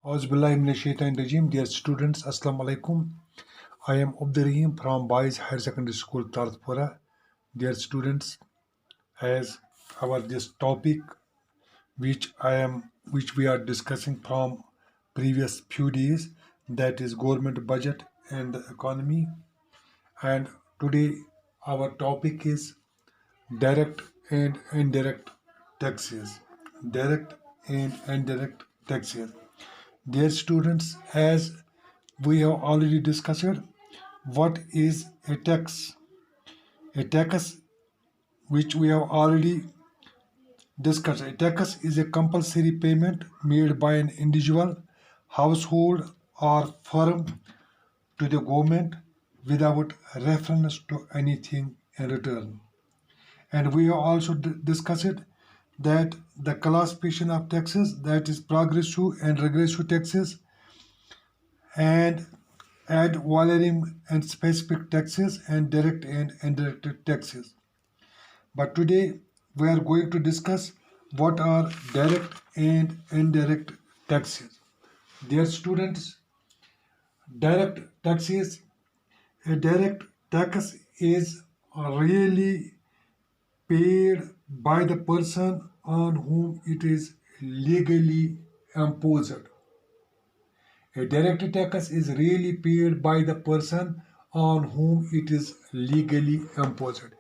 Auzubillahiminash-shaytanir-rajim. Dear students, Assalamu alaikum. I am Abdurrahim from Boys Higher Secondary School, Tartpura. Dear students, as our this topic which we are discussing from previous few days, that is government budget and the economy. And today our topic is direct and indirect taxes. Direct and indirect taxes. Dear students, as we have already discussed, what is a tax? A tax, which we have already discussed, a tax is a compulsory payment made by an individual, household, or firm to the government without reference to anything in return. And we have also discussed that the classification of taxes, that is progressive and regressive taxes, and ad valorem and specific taxes, and direct and indirect taxes. But today we are going to discuss what are direct and indirect taxes. Dear students, direct taxes, a direct tax is really paid by the person on whom it is legally imposed. A direct tax is really paid by the person on whom it is legally imposed.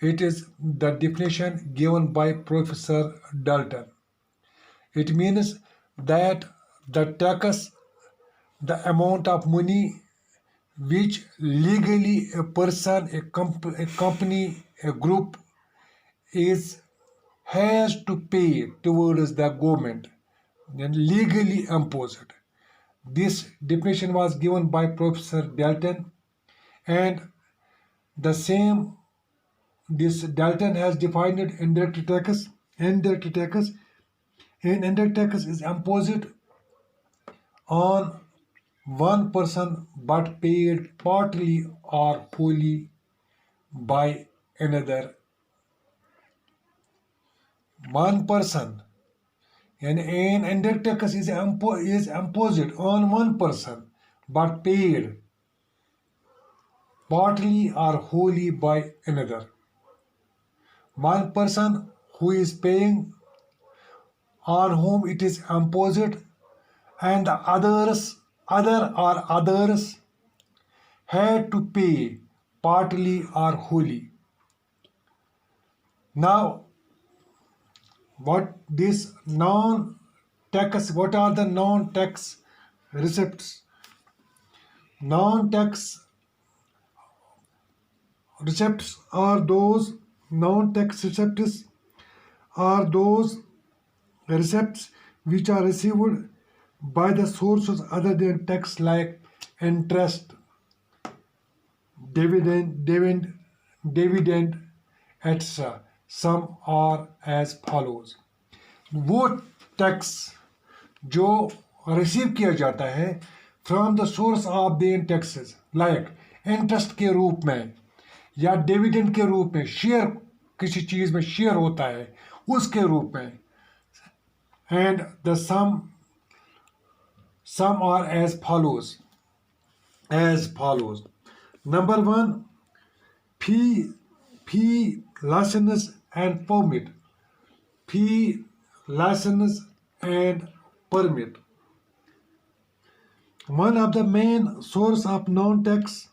It is the definition given by Professor Dalton. It means that the tax, the amount of money which legally a person, a company, a group has to pay towards the government, and legally imposed. This definition was given by Professor Dalton, and the same this Dalton has defined indirect tax. Indirect tax, and indirect tax is imposed on one person but paid partly or wholly by another. One person, and an indirect tax is imposed on one person but paid partly or wholly by another. One person who is paying, on whom it is imposed, and the others had to pay partly or wholly. Now, what are the non-tax receipts? Non-tax receipts are those receipts which are received by the sources other than tax, like interest, dividend, etc. Some are as follows. वो tax जो receive किया जाता है from the source of the taxes, like interest के रूप में या dividend के रूप में, शेयर किसी चीज़ में शेयर होता है उसके रूप में, and the sum are as follows. Number 1, fee, license and permit. Fee, license and permit. One of the main source of non-tax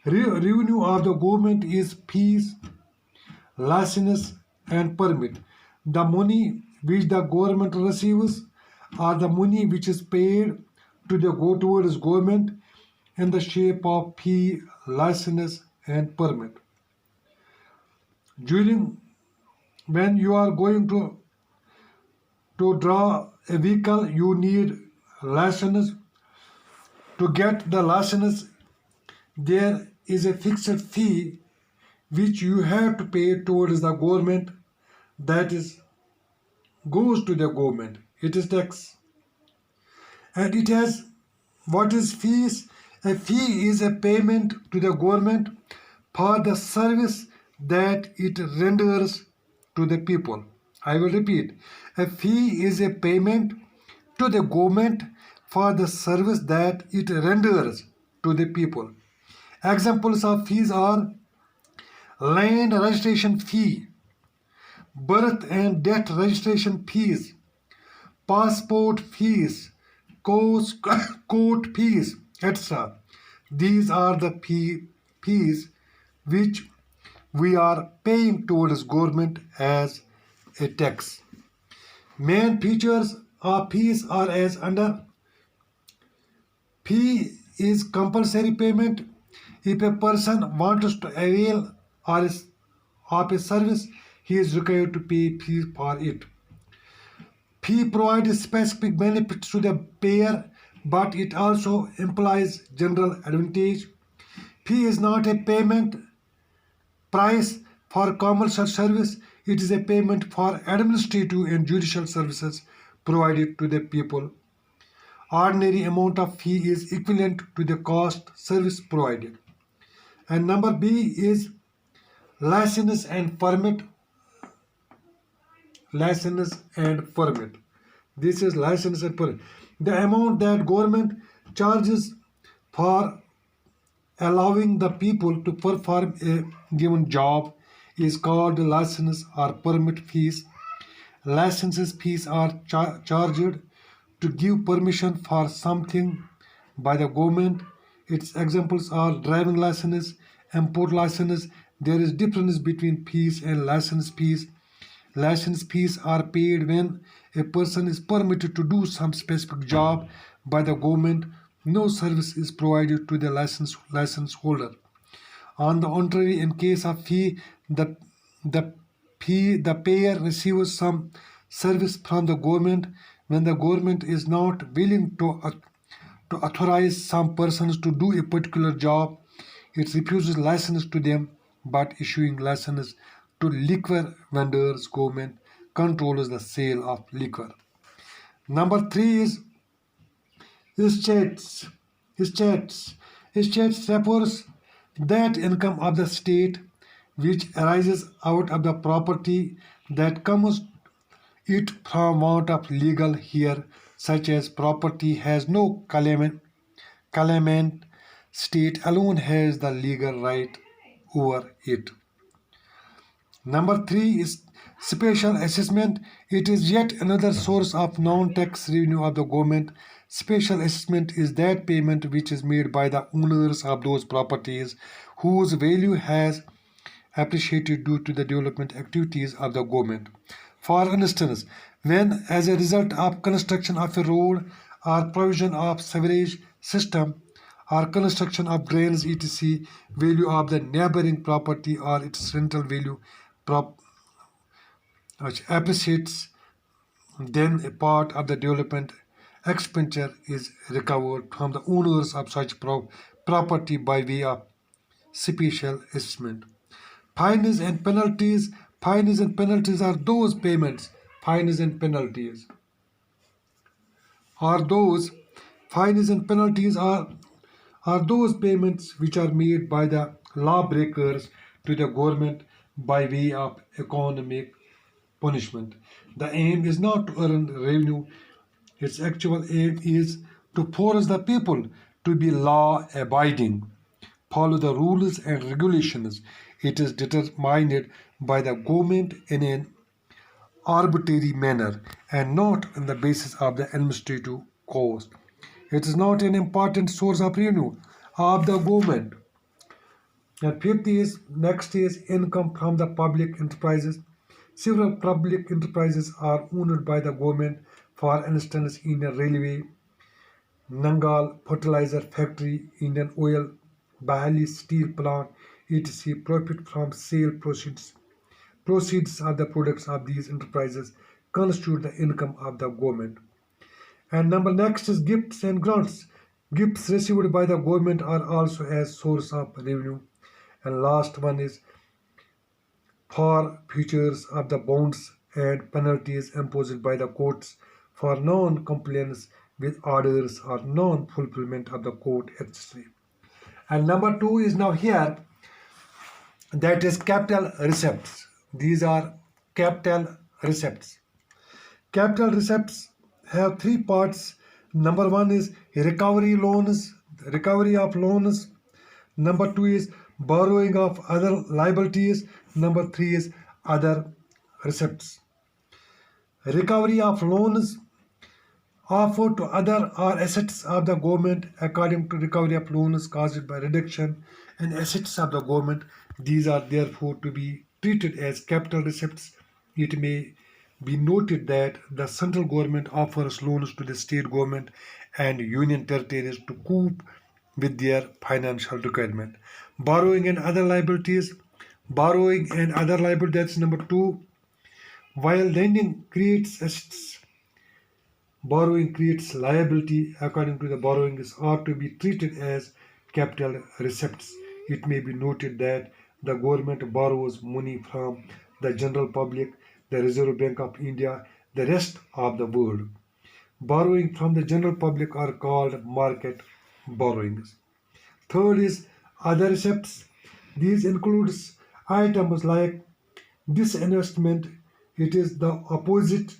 revenue of the government is fees, license and permit. The money which the government receives are the money which is paid towards government in the shape of fee, license and permit. When you are going to draw a vehicle, you need license. To get the license, there is a fixed fee which you have to pay towards the government, that goes to the government. It is tax. And it has, what is fees? A fee is a payment to the government for the service that it renders to the people. I will repeat. A fee is a payment to the government for the service that it renders to the people. Examples of fees are land registration fee, birth and death registration fees, passport fees, course, court fees, etc. These are the fees which we are paying towards government as a tax. Main features of fees are as under: fee is compulsory payment. If a person wants to avail or of a service, he is required to pay fee for it. Fee provides specific benefits to the payer, but it also implies general advantage. Fee is not a payment price for commercial service, it is a payment for administrative and judicial services provided to the people. Ordinary amount of fee is equivalent to the cost service provided. And number B is license and permit. License and permit. This is license and permit. The amount that government charges for allowing the people to perform a given job is called license or permit fees. Licenses fees are charged to give permission for something by the government. Its examples are driving license, import license. There is difference between fees and license fees. License fees are paid when a person is permitted to do some specific job by the government. No service is provided to the license holder. On the contrary, in case of fee, the payer receives some service from the government. When the government is not willing to authorize some persons to do a particular job, it refuses license to them, but issuing license to liquor vendors. Government controls the sale of liquor. Number 3 is estates. Estates refers that income of the state which arises out of the property that comes it from want of legal here, such as property has no claimant, state alone has the legal right over it. Number 3 is special assessment. It is yet another source of non-tax revenue of the government. Special assessment is that payment which is made by the owners of those properties whose value has appreciated due to the development activities of the government. For instance, when as a result of construction of a road or provision of sewerage system or construction of drains etc., value of the neighboring property or its rental value which appreciates, then a part of the development expenditure is recovered from the owners of such property by way of special assessment. Fines and penalties. Fines and penalties are those payments. Fines and penalties are those fines and penalties are those payments which are made by the lawbreakers to the government by way of economic punishment. The aim is not to earn revenue, its actual aim is to force the people to be law abiding, follow the rules and regulations. It is determined by the government in an arbitrary manner and not on the basis of the administrative cost. It is not an important source of revenue of the government. And fifth is next is income from the public enterprises. Several public enterprises are owned by the government. For instance, Indian Railway, Nangal Fertilizer Factory, Indian Oil, Bahali Steel Plant, etc. Profit from sale proceeds. Proceeds of the products of these enterprises constitute the income of the government. And number next is gifts and grants. Gifts received by the government are also a source of revenue. And last one is forfeitures of the bonds and penalties imposed by the courts for non-compliance with orders or non-fulfillment of the court, etc. And number 2 is now here, that is capital receipts. These are capital receipts. Capital receipts have 3 parts. Number one is recovery of loans. Number two is borrowing of other liabilities. Number three is other receipts. Recovery of loans offered to other or assets of the government according to recovery of loans caused by reduction in assets of the government. These are therefore to be treated as capital receipts. It may be noted that the central government offers loans to the state government and union territories to cope with their financial requirement. Borrowing and other liabilities. That's number two. While lending creates assets, borrowing creates liability. According to the borrowings are to be treated as capital receipts. It may be noted that the government borrows money from the general public, the Reserve Bank of India, the rest of the world. Borrowing from the general public are called market borrowings. Third is other receipts. These includes items like disinvestment. It is the opposite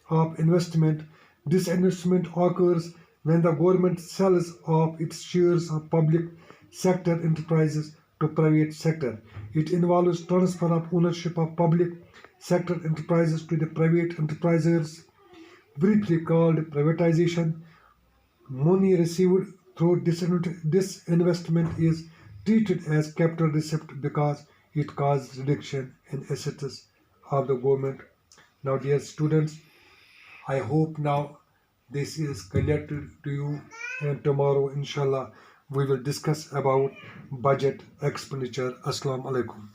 of investment. Disinvestment occurs when the government sells off its shares of public sector enterprises to private sector. It involves transfer of ownership of public sector enterprises to the private enterprises, briefly called privatization. Money received through disinvestment is treated as capital receipt because it causes reduction in assets of the government. Now, dear students, I hope now this is clear to you, and tomorrow, inshallah, we will discuss about budget expenditure. Assalamu alaikum.